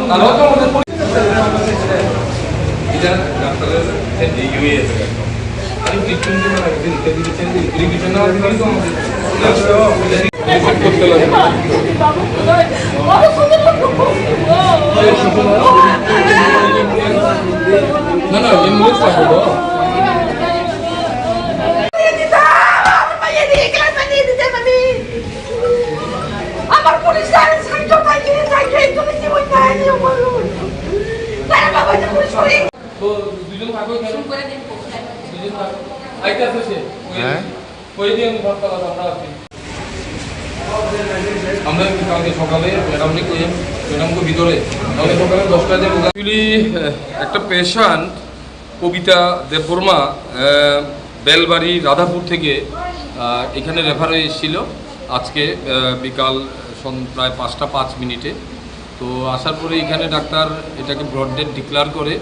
তারাও তো আমাদের ডাক্তারের আমি করতে লাগে না না এমনি থাকবো আমার পুলিশ সাইকেল থাকে সাইকেল তুমি কি বলতে আইনি আমার তারা বাবা যে পুলিশ করে তো দুজন থাকো কেন করে দিন দুজন থাকো আইতা আছে হ্যাঁ কই দিয়ে আমি ভাত খাওয়া আমরা আছি আমরা কালকে সকালে ম্যাডামকে কই ম্যাডামকে ভিতরে কালকে সকালে 10টায় যে অ্যাকচুয়ালি একটা পেশেন্ট কবিতা দেববর্মা বেলবাড়ি রাধাপুর থেকে এখানে রেফার হয়ে এসেছিল আজকে বিকাল প্রায় 5টা 5 মিনিটে। তো আসার পরে এখানে ডাক্তার এটাকে ব্রড ডেথ ডিক্লেয়ার করে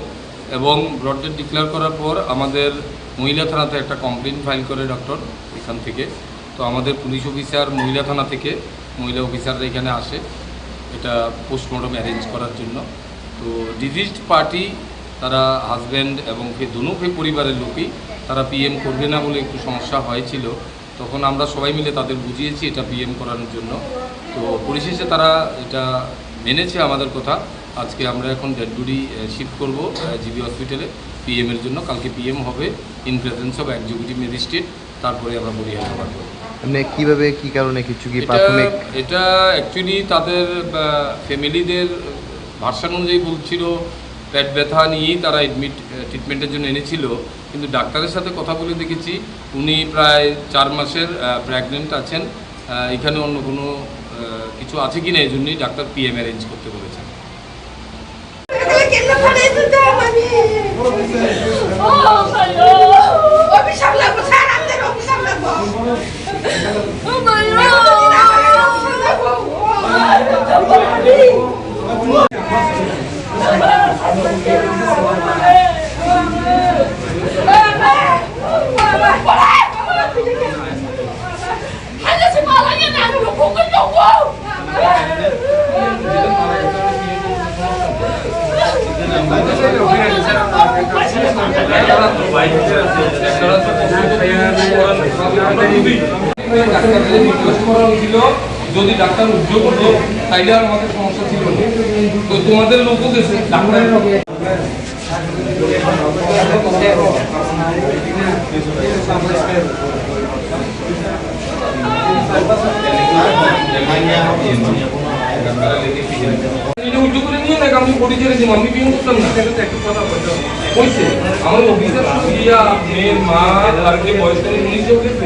এবং ব্রড ডেথ ডিক্লেয়ার করার পর আমাদের মহিলা থানাতে একটা কমপ্লেন ফাইল করে ডক্টর এখান থেকে। তো আমাদের পুলিশ অফিসার মহিলা থানা থেকে মহিলা অফিসাররা এখানে আসে এটা পোস্টমর্টম অ্যারেঞ্জ করার জন্য। তো ডিজিজড পার্টি তারা হাজব্যান্ড এবং দুনো পরিবারের লোকই তারা পিএম করবে না বলে একটু সমস্যা হয়েছিল, তখন আমরা সবাই মিলে তাদের বুঝিয়েছি এটা পিএম করানোর জন্য। তো পরিশেষে তারা এটা মেনেছে আমাদের কথা। আজকে আমরা এখন ডেড বডি শিফট করব জিবি হসপিটালে পিএমের জন্য। কালকে পিএম হবে in presence of executive magistrate, তারপরে আমরা বডি হ্যান্ড ওভার করব। মানে কীভাবে কী কারণে কিছু কি প্রাথমিক এটা অ্যাকচুয়ালি তাদের ফ্যামিলিদের ভার্সান অনুযায়ী বলছিল পেট ব্যথা নিয়েই তারা ট্রিটমেন্টের জন্য এনেছিল, কিন্তু ডাক্তারের সাথে কথা বলে দেখেছি উনি প্রায় 4 মাসের প্রেগনেন্ট আছেন। এখানে অন্য কোনো কিছু আছে কি না এই জন্যই ডাক্তার পিএম অ্যারেঞ্জ করতে বলেছেন। যদি ডাক্তার উদ্যোগ করতো তাইলে আর আমাদের সমস্যা ছিল না। তো তোমাদের লোকও গেছে ডাক্তারের উদ্যোগ করে নিয়ে দেখ আমি বডি ছেড়ে দিলাম, আমি বিয়ে করতাম না। কইছে আমার অফিসের মেয়ের মা আর যে বয়স্ক উনি গেছে